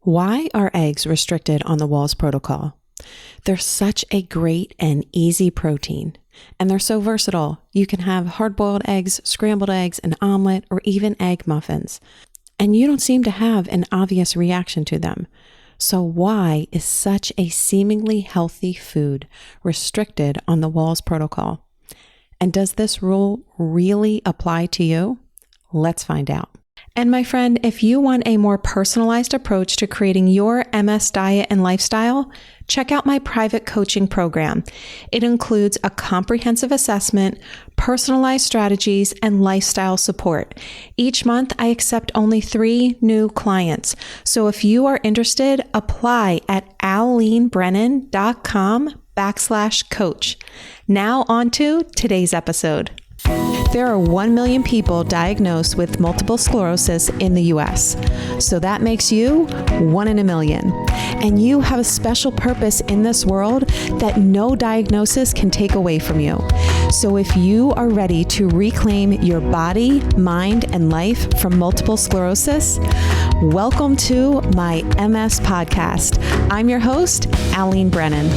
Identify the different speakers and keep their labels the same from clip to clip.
Speaker 1: Why are eggs restricted on the Wahls Protocol? They're such a great and easy protein, and they're so versatile. You can have hard-boiled eggs, scrambled eggs, an omelet, or even egg muffins. And you don't seem to have an obvious reaction to them. So why is such a seemingly healthy food restricted on the Wahls Protocol? And does this rule really apply to you? Let's find out. And my friend, if you want a more personalized approach to creating your MS diet and lifestyle, check out my private coaching program. It includes a comprehensive assessment, personalized strategies, and lifestyle support. Each month, I accept only 3 new clients. So if you are interested, apply at alenebrennan.com/coach. Now on to today's episode. There are 1 million people diagnosed with multiple sclerosis in the US. So that makes you 1 in a million. And you have a special purpose in this world that no diagnosis can take away from you. So if you are ready to reclaim your body, mind, and life from multiple sclerosis, welcome to my MS podcast. I'm your host, Alene Brennan.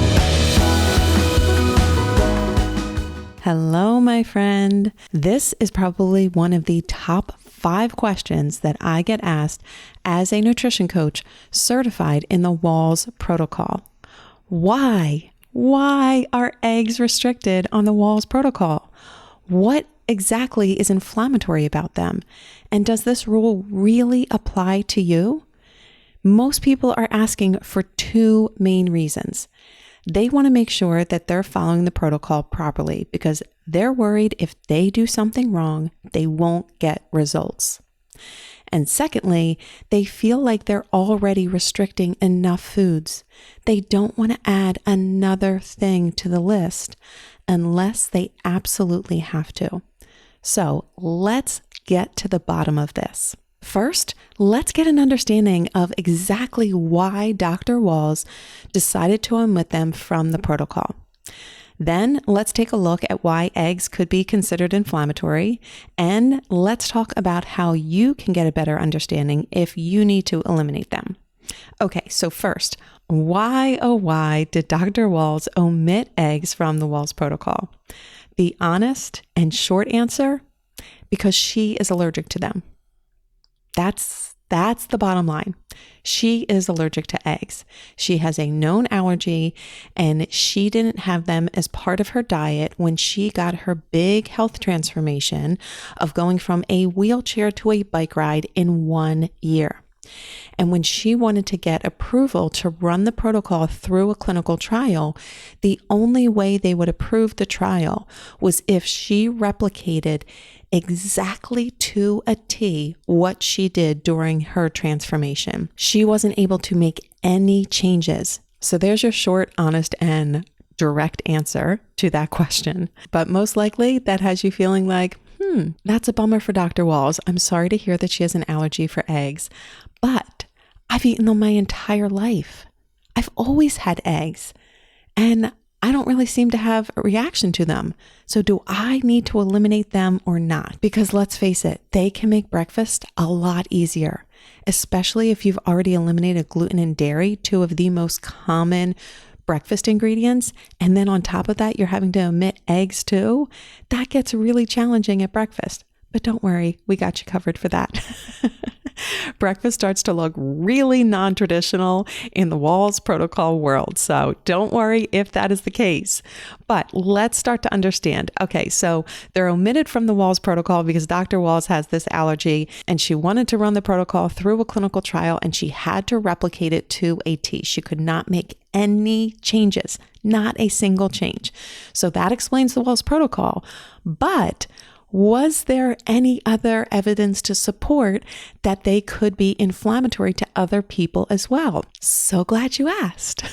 Speaker 1: Hello, my friend. This is probably one of the top 5 questions that I get asked as a nutrition coach certified in the Wahls Protocol. Why? Why are eggs restricted on the Wahls Protocol? What exactly is inflammatory about them? And does this rule really apply to you? Most people are asking for 2 main reasons. They want to make sure that they're following the protocol properly because they're worried if they do something wrong, they won't get results. And secondly, they feel like they're already restricting enough foods. They don't want to add another thing to the list unless they absolutely have to. So let's get to the bottom of this. First, let's get an understanding of exactly why Dr. Wahls decided to omit them from the protocol. Then let's take a look at why eggs could be considered inflammatory, and let's talk about how you can get a better understanding if you need to eliminate them. Okay, so first, why did Dr. Wahls omit eggs from the Wahls Protocol? The honest and short answer, because she is allergic to them. That's the bottom line. She is allergic to eggs. She has a known allergy, and she didn't have them as part of her diet when she got her big health transformation of going from a wheelchair to a bike ride in 1 year. And when she wanted to get approval to run the protocol through a clinical trial, the only way they would approve the trial was if she replicated exactly to a T what she did during her transformation. She wasn't able to make any changes. So there's your short, honest, and direct answer to that question. But most likely that has you feeling like, that's a bummer for Dr. Wahls. I'm sorry to hear that she has an allergy for eggs, but I've eaten them my entire life. I've always had eggs, and I don't really seem to have a reaction to them. So do I need to eliminate them or not? Because let's face it, they can make breakfast a lot easier, especially if you've already eliminated gluten and dairy, 2 of the most common breakfast ingredients. And then on top of that, you're having to omit eggs too. That gets really challenging at breakfast. But don't worry, we got you covered for that. Breakfast starts to look really non-traditional in the Wahls Protocol world. So don't worry if that is the case. But let's start to understand. Okay, so they're omitted from the Wahls Protocol because Dr. Wahls has this allergy and she wanted to run the protocol through a clinical trial and she had to replicate it to a T. She could not make any changes, not a single change. So that explains the Wahls Protocol. But was there any other evidence to support that they could be inflammatory to other people as well? So glad you asked.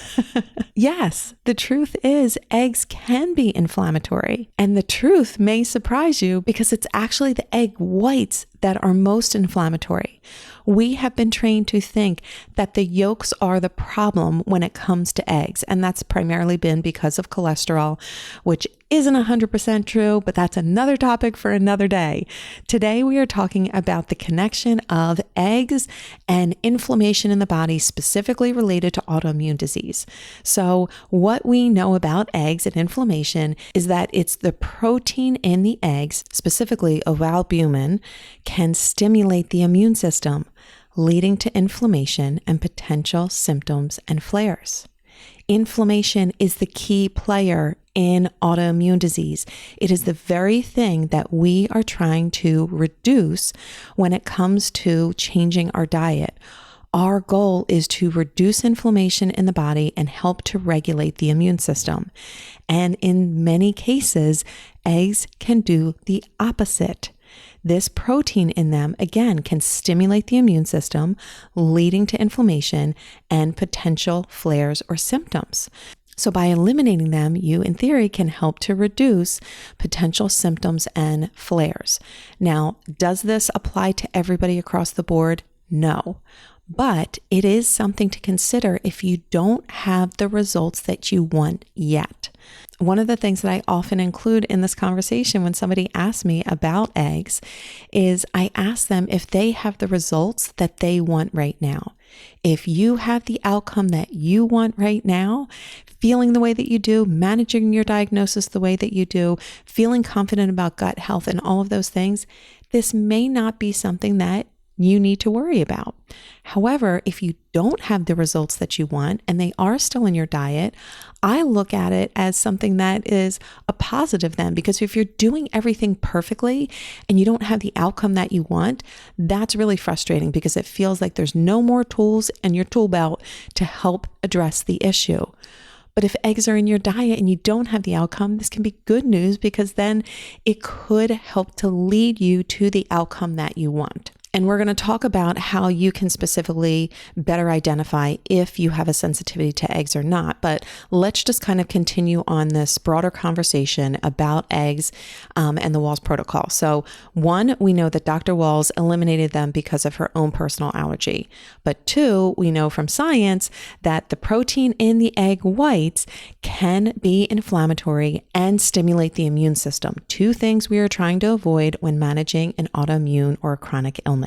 Speaker 1: Yes, the truth is eggs can be inflammatory. And the truth may surprise you because it's actually the egg whites that are most inflammatory. We have been trained to think that the yolks are the problem when it comes to eggs, and that's primarily been because of cholesterol, which isn't 100% true, but that's another topic for another day. Today, we are talking about the connection of eggs and inflammation in the body, specifically related to autoimmune disease. So what we know about eggs and inflammation is that it's the protein in the eggs, specifically ovalbumin, can stimulate the immune system, leading to inflammation and potential symptoms and flares. Inflammation is the key player in autoimmune disease. It is the very thing that we are trying to reduce when it comes to changing our diet. Our goal is to reduce inflammation in the body and help to regulate the immune system. And in many cases, eggs can do the opposite. This protein in them, again, can stimulate the immune system, leading to inflammation and potential flares or symptoms. So by eliminating them, you, in theory, can help to reduce potential symptoms and flares. Now, does this apply to everybody across the board? No. But it is something to consider if you don't have the results that you want yet. One of the things that I often include in this conversation when somebody asks me about eggs is I ask them if they have the results that they want right now. If you have the outcome that you want right now, feeling the way that you do, managing your diagnosis the way that you do, feeling confident about gut health and all of those things, this may not be something that you need to worry about. However, if you don't have the results that you want and they are still in your diet, I look at it as something that is a positive then, because if you're doing everything perfectly and you don't have the outcome that you want, that's really frustrating because it feels like there's no more tools in your tool belt to help address the issue. But if eggs are in your diet and you don't have the outcome, this can be good news because then it could help to lead you to the outcome that you want. And we're going to talk about how you can specifically better identify if you have a sensitivity to eggs or not. But let's just kind of continue on this broader conversation about eggs and the Wahls Protocol. So one, we know that Dr. Wahls eliminated them because of her own personal allergy. But two, we know from science that the protein in the egg whites can be inflammatory and stimulate the immune system. Two things we are trying to avoid when managing an autoimmune or a chronic illness.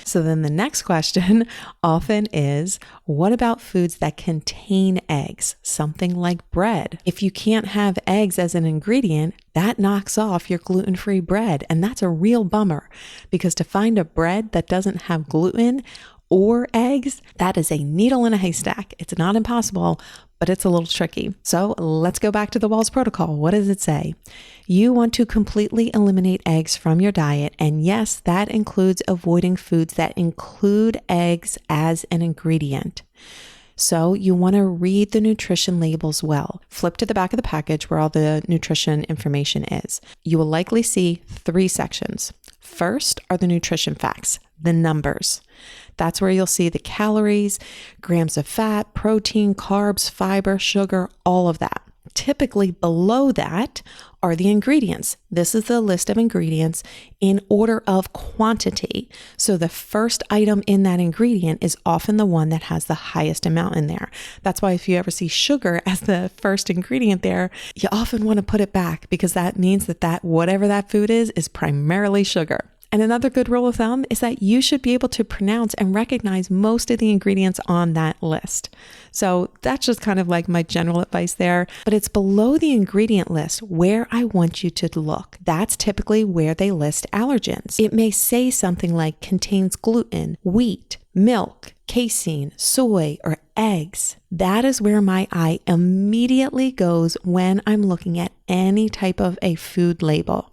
Speaker 1: So then the next question often is, what about foods that contain eggs? Something like bread. If you can't have eggs as an ingredient, that knocks off your gluten-free bread. And that's a real bummer because to find a bread that doesn't have gluten or eggs, that is a needle in a haystack. It's not impossible, but it's a little tricky. So let's go back to the Wahls Protocol. What does it say? You want to completely eliminate eggs from your diet. And yes, that includes avoiding foods that include eggs as an ingredient. So you want to read the nutrition labels well. Flip to the back of the package where all the nutrition information is. You will likely see 3 sections. First are the nutrition facts, the numbers. That's where you'll see the calories, grams of fat, protein, carbs, fiber, sugar, all of that. Typically below that are the ingredients. This is the list of ingredients in order of quantity. So the first item in that ingredient is often the one that has the highest amount in there. That's why if you ever see sugar as the first ingredient there, you often want to put it back because that means that whatever that food is primarily sugar. And another good rule of thumb is that you should be able to pronounce and recognize most of the ingredients on that list. So that's just kind of like my general advice there, but it's below the ingredient list where I want you to look. That's typically where they list allergens. It may say something like contains gluten, wheat, milk, casein, soy, or eggs. That is where my eye immediately goes when I'm looking at any type of a food label.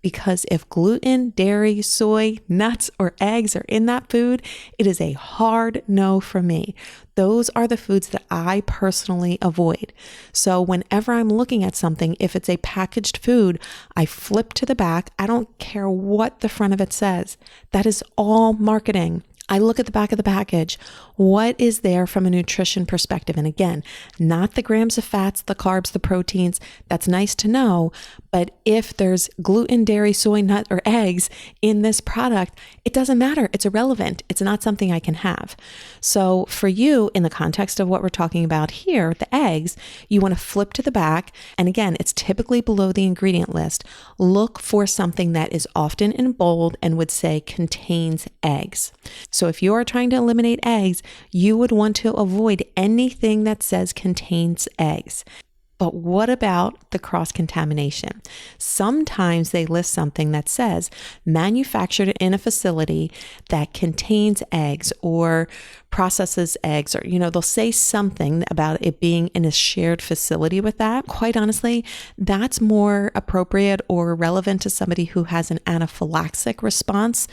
Speaker 1: Because if gluten, dairy, soy, nuts, or eggs are in that food, it is a hard no for me. Those are the foods that I personally avoid. So whenever I'm looking at something, if it's a packaged food, I flip to the back. I don't care what the front of it says. That is all marketing. I look at the back of the package. What is there from a nutrition perspective? And again, not the grams of fats, the carbs, the proteins. That's nice to know. But if there's gluten, dairy, soy, nut, or eggs in this product, it doesn't matter. It's irrelevant. It's not something I can have. So for you, in the context of what we're talking about here, the eggs, you want to flip to the back. And again, it's typically below the ingredient list. Look for something that is often in bold and would say contains eggs. So if you are trying to eliminate eggs, you would want to avoid anything that says contains eggs. But what about the cross-contamination? Sometimes they list something that says manufactured in a facility that contains eggs or processes eggs, or, they'll say something about it being in a shared facility with that. Quite honestly, that's more appropriate or relevant to somebody who has an anaphylaxis response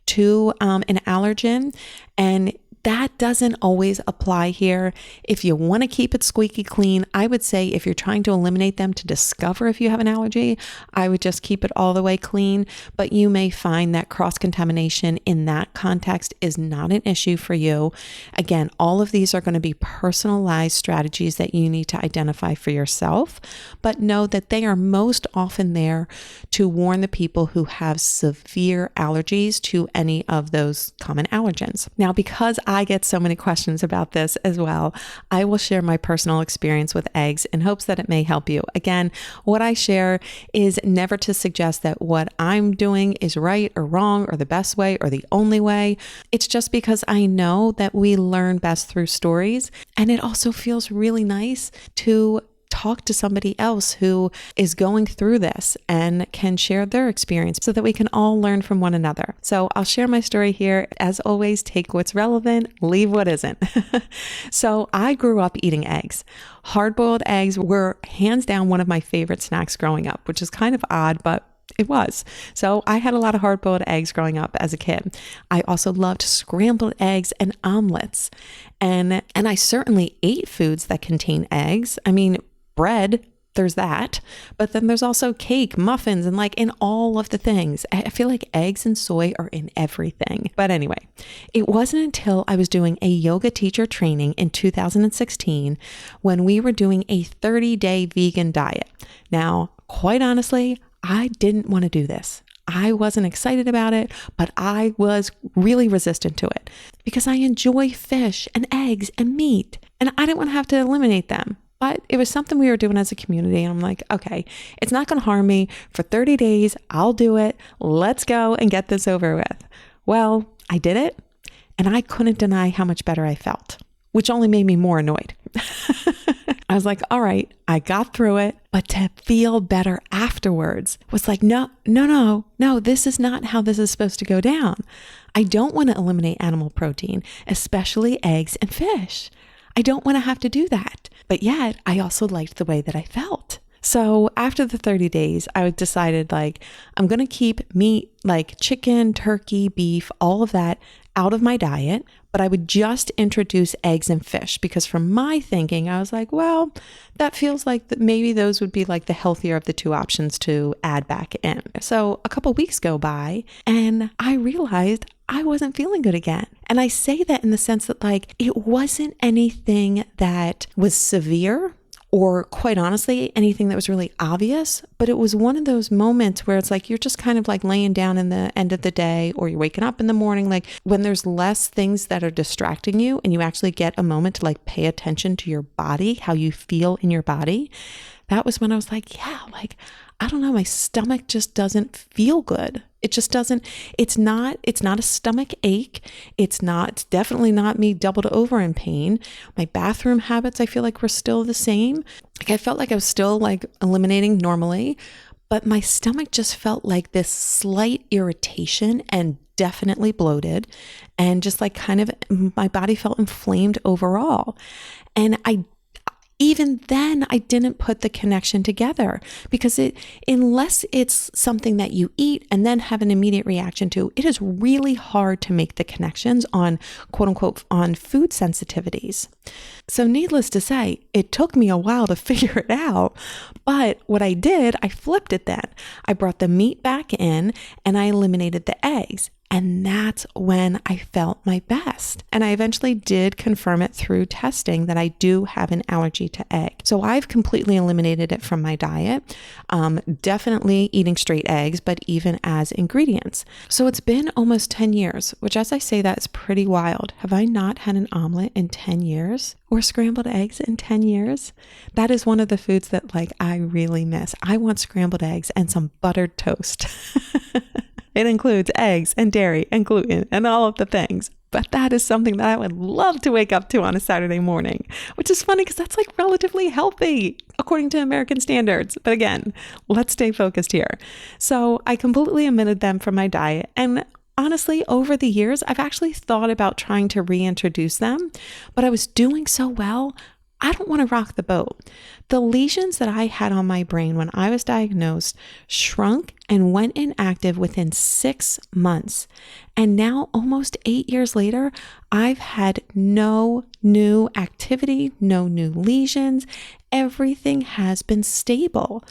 Speaker 1: to an allergen. And that doesn't always apply here. If you want to keep it squeaky clean, I would say if you're trying to eliminate them to discover if you have an allergy, I would just keep it all the way clean. But you may find that cross-contamination in that context is not an issue for you. Again, all of these are going to be personalized strategies that you need to identify for yourself, but know that they are most often there to warn the people who have severe allergies to any of those common allergens. Now, because I get so many questions about this as well, I will share my personal experience with eggs in hopes that it may help you. Again, what I share is never to suggest that what I'm doing is right or wrong or the best way or the only way. It's just because I know that we learn best through stories, and it also feels really nice to talk to somebody else who is going through this and can share their experience so that we can all learn from one another. So I'll share my story here. As always, take what's relevant, leave what isn't. So I grew up eating eggs. Hard-boiled eggs were hands down one of my favorite snacks growing up, which is kind of odd, but it was. So I had a lot of hard-boiled eggs growing up as a kid. I also loved scrambled eggs and omelets. And I certainly ate foods that contain eggs. I mean, bread, there's that, but then there's also cake, muffins, and in all of the things. I feel like eggs and soy are in everything. But anyway, it wasn't until I was doing a yoga teacher training in 2016 when we were doing a 30-day vegan diet. Now, quite honestly, I didn't want to do this. I wasn't excited about it, but I was really resistant to it because I enjoy fish and eggs and meat, and I didn't want to have to eliminate them. But it was something we were doing as a community. And I'm like, okay, it's not going to harm me. For 30 days, I'll do it. Let's go and get this over with. Well, I did it. And I couldn't deny how much better I felt, which only made me more annoyed. I was like, all right, I got through it. But to feel better afterwards was like, no, this is not how this is supposed to go down. I don't want to eliminate animal protein, especially eggs and fish. I don't want to have to do that. But yet, I also liked the way that I felt. So after the 30 days, I decided I'm going to keep meat like chicken, turkey, beef, all of that out of my diet, but I would just introduce eggs and fish because from my thinking, I was like, well, that feels like maybe those would be the healthier of the two options to add back in. So a couple weeks go by and I realized I wasn't feeling good again. And I say that in the sense that it wasn't anything that was severe or quite honestly, anything that was really obvious, but it was one of those moments where it's you're just kind of laying down in the end of the day or you're waking up in the morning, when there's less things that are distracting you and you actually get a moment to pay attention to your body, how you feel in your body. That was when I was I don't know, my stomach just doesn't feel good. It just doesn't, it's not a stomach ache. It's definitely not me doubled over in pain. My bathroom habits, I feel were still the same. I felt I was still eliminating normally, but my stomach just felt this slight irritation and definitely bloated and just kind of my body felt inflamed overall. And even then, I didn't put the connection together because unless it's something that you eat and then have an immediate reaction to, it is really hard to make the connections on quote unquote on food sensitivities. So needless to say, it took me a while to figure it out. But what I did, I flipped it then. I brought the meat back in and I eliminated the eggs. And that's when I felt my best. And I eventually did confirm it through testing that I do have an allergy to egg. So I've completely eliminated it from my diet. Definitely eating straight eggs, but even as ingredients. So it's been almost 10 years, which as I say, that is pretty wild. Have I not had an omelet in 10 years or scrambled eggs in 10 years? That is one of the foods that I really miss. I want scrambled eggs and some buttered toast. It includes eggs and dairy and gluten and all of the things. But that is something that I would love to wake up to on a Saturday morning, which is funny because that's relatively healthy according to American standards. But again, let's stay focused here. So I completely omitted them from my diet. And honestly, over the years, I've actually thought about trying to reintroduce them, but I was doing so well, I don't want to rock the boat. The lesions that I had on my brain when I was diagnosed shrunk and went inactive within 6 months. And now, almost 8 years later, I've had no new activity, no new lesions. Everything has been stable.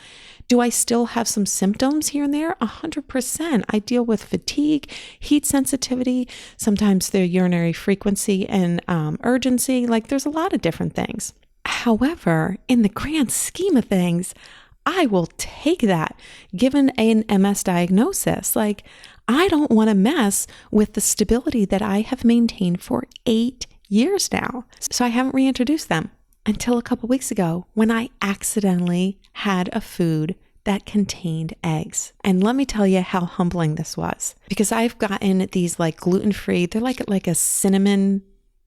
Speaker 1: Do I still have some symptoms here and there? 100%. I deal with fatigue, heat sensitivity, sometimes the urinary frequency and urgency. There's a lot of different things. However, in the grand scheme of things, I will take that given an MS diagnosis. I don't want to mess with the stability that I have maintained for 8 years now. So I haven't reintroduced them until a couple weeks ago when I accidentally had a food that contained eggs. And let me tell you how humbling this was, because I've gotten these gluten-free, they're like a cinnamon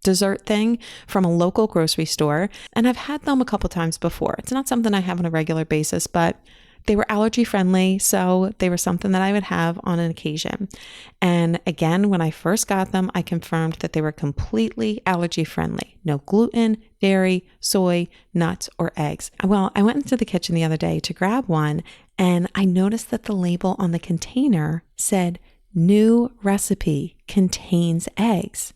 Speaker 1: dessert thing from a local grocery store. And I've had them a couple times before. It's not something I have on a regular basis, but they were allergy friendly. So they were something that I would have on an occasion. And again, when I first got them, I confirmed that they were completely allergy friendly. No gluten, dairy, soy, nuts, or eggs. Well, I went into the kitchen the other day to grab one, and I noticed that the label on the container said, "New recipe contains eggs."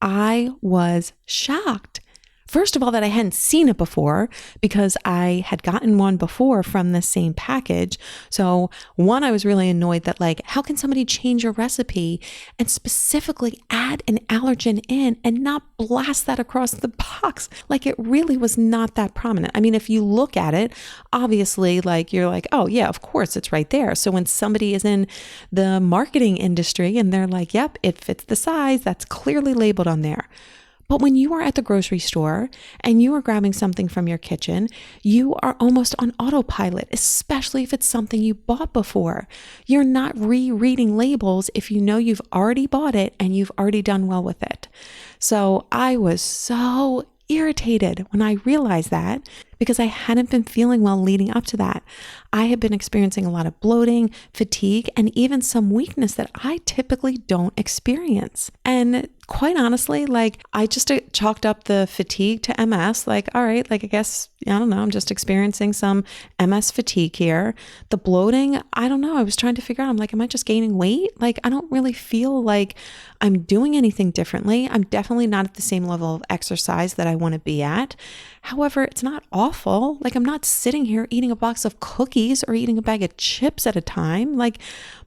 Speaker 1: I was shocked. First of all, that I hadn't seen it before because I had gotten one before from the same package. So one, I was really annoyed that how can somebody change a recipe and specifically add an allergen in and not blast that across the box? It really was not that prominent. I mean, if you look at it, obviously you're oh yeah, of course it's right there. So when somebody is in the marketing industry and they're yep, it fits the size, that's clearly labeled on there. But when you are at the grocery store and you are grabbing something from your kitchen, you are almost on autopilot, especially if it's something you bought before. You're not rereading labels if you know you've already bought it and you've already done well with it. So I was so irritated when I realized that, because I hadn't been feeling well leading up to that. I had been experiencing a lot of bloating, fatigue, and even some weakness that I typically don't experience. And quite honestly, I just chalked up the fatigue to MS. All right, I guess, I don't know, I'm just experiencing some MS fatigue here. The bloating, I don't know. I was trying to figure out, am I just gaining weight? I don't really feel like I'm doing anything differently. I'm definitely not at the same level of exercise that I want to be at. However, it's not awful. I'm not sitting here eating a box of cookies or eating a bag of chips at a time.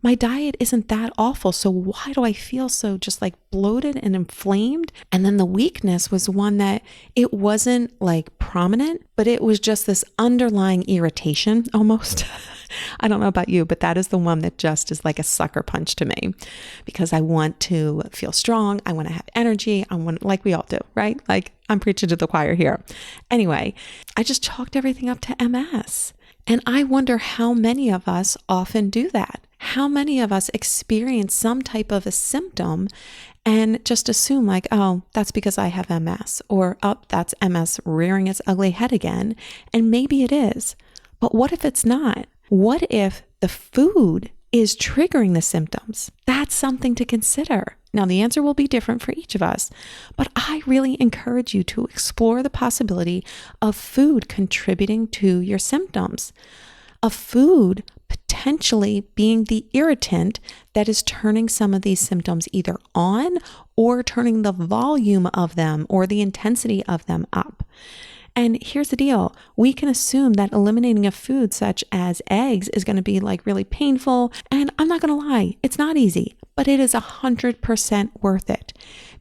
Speaker 1: My diet isn't that awful. So why do I feel so just bloated and inflamed? And then the weakness was one that it wasn't prominent, but it was just this underlying irritation almost. I don't know about you, but that is the one that just is like a sucker punch to me, because I want to feel strong. I want to have energy. I want, like we all do, right? I'm preaching to the choir here. Anyway, I just chalked everything up to MS. And I wonder how many of us often do that. How many of us experience some type of a symptom and just assume oh, that's because I have MS, or oh, that's MS rearing its ugly head again. And maybe it is. But what if it's not? What if the food is triggering the symptoms? That's something to consider. Now, the answer will be different for each of us, but I really encourage you to explore the possibility of food contributing to your symptoms, of food potentially being the irritant that is turning some of these symptoms either on or turning the volume of them or the intensity of them up. And here's the deal. We can assume that eliminating a food such as eggs is going to be like really painful. And I'm not going to lie, it's not easy, but it is 100% worth it.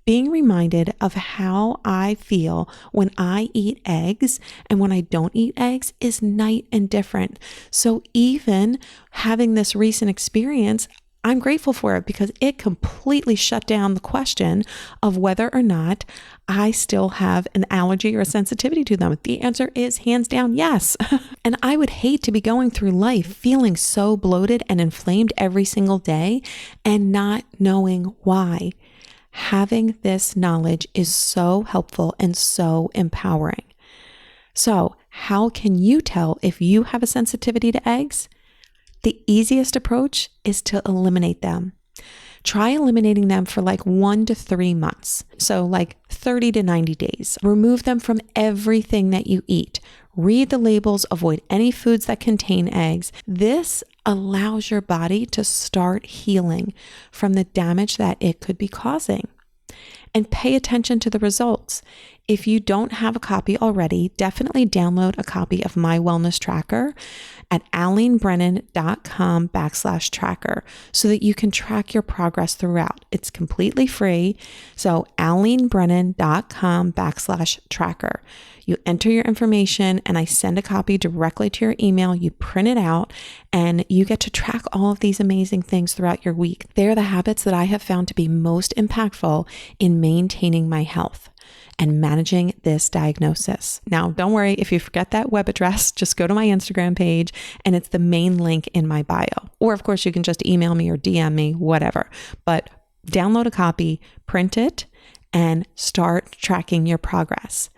Speaker 1: Being reminded of how I feel when I eat eggs and when I don't eat eggs is night and different. So even having this recent experience, I'm grateful for it because it completely shut down the question of whether or not I still have an allergy or a sensitivity to them. The answer is hands down, yes. And I would hate to be going through life feeling so bloated and inflamed every single day and not knowing why. Having this knowledge is so helpful and so empowering. So, how can you tell if you have a sensitivity to eggs? The easiest approach is to eliminate them. Try eliminating them for like 1 to 3 months. So like 30 to 90 days. Remove them from everything that you eat. Read the labels, avoid any foods that contain eggs. This allows your body to start healing from the damage that it could be causing. And pay attention to the results. If you don't have a copy already, definitely download a copy of my wellness tracker at alenebrennan.com/tracker so that you can track your progress throughout. It's completely free. So alenebrennan.com/tracker. You enter your information and I send a copy directly to your email. You print it out and you get to track all of these amazing things throughout your week. They're the habits that I have found to be most impactful in maintaining my health and managing this diagnosis. Now, don't worry if you forget that web address, just go to my Instagram page and it's the main link in my bio. Or of course, you can just email me or DM me, whatever. But download a copy, print it, and start tracking your progress.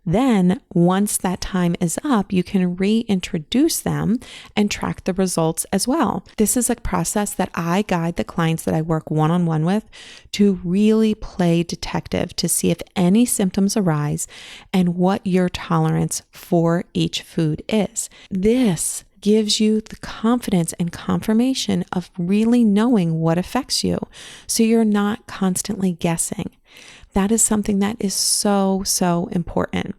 Speaker 1: Then once that time is up, you can reintroduce them and track the results as well. This is a process that I guide the clients that I work one-on-one with to really play detective to see if any symptoms arise and what your tolerance for each food is. This gives you the confidence and confirmation of really knowing what affects you, so you're not constantly guessing. That is something that is so, so important.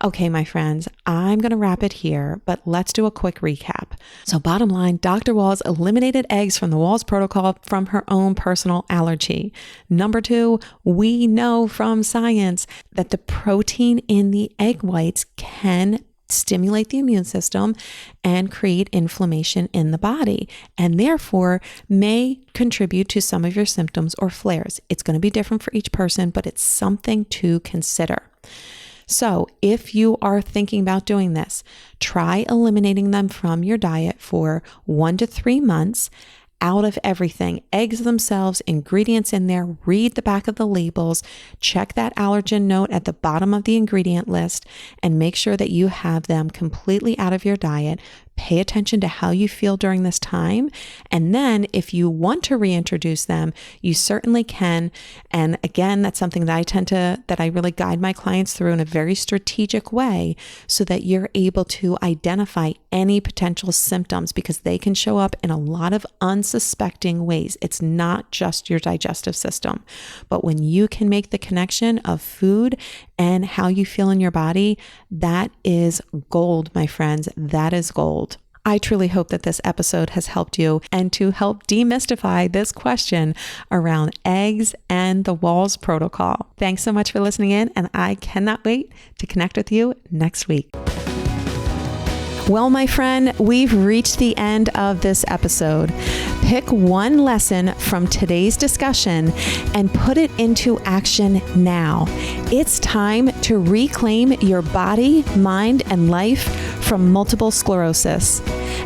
Speaker 1: Okay, my friends, I'm going to wrap it here, but let's do a quick recap. So bottom line, Dr. Wahls eliminated eggs from the Wahls Protocol from her own personal allergy. Number 2, we know from science that the protein in the egg whites can stimulate the immune system and create inflammation in the body, and therefore may contribute to some of your symptoms or flares. It's going to be different for each person, but it's something to consider. So if you are thinking about doing this, try eliminating them from your diet for 1 to 3 months. Out of everything, eggs themselves, ingredients in there, read the back of the labels, check that allergen note at the bottom of the ingredient list, and make sure that you have them completely out of your diet. Pay attention to how you feel during this time. And then if you want to reintroduce them, you certainly can. And again, that's something that I really guide my clients through in a very strategic way so that you're able to identify any potential symptoms, because they can show up in a lot of unsuspecting ways. It's not just your digestive system, but when you can make the connection of food and how you feel in your body, that is gold, my friends. That is gold. I truly hope that this episode has helped you and to help demystify this question around eggs and the Wahls Protocol. Thanks so much for listening in, and I cannot wait to connect with you next week. Well, my friend, we've reached the end of this episode. Pick one lesson from today's discussion and put it into action now. It's time to reclaim your body, mind, and life from multiple sclerosis.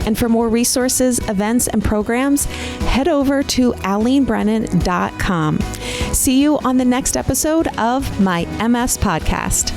Speaker 1: And for more resources, events, and programs, head over to alenebrennan.com. See you on the next episode of my MS podcast.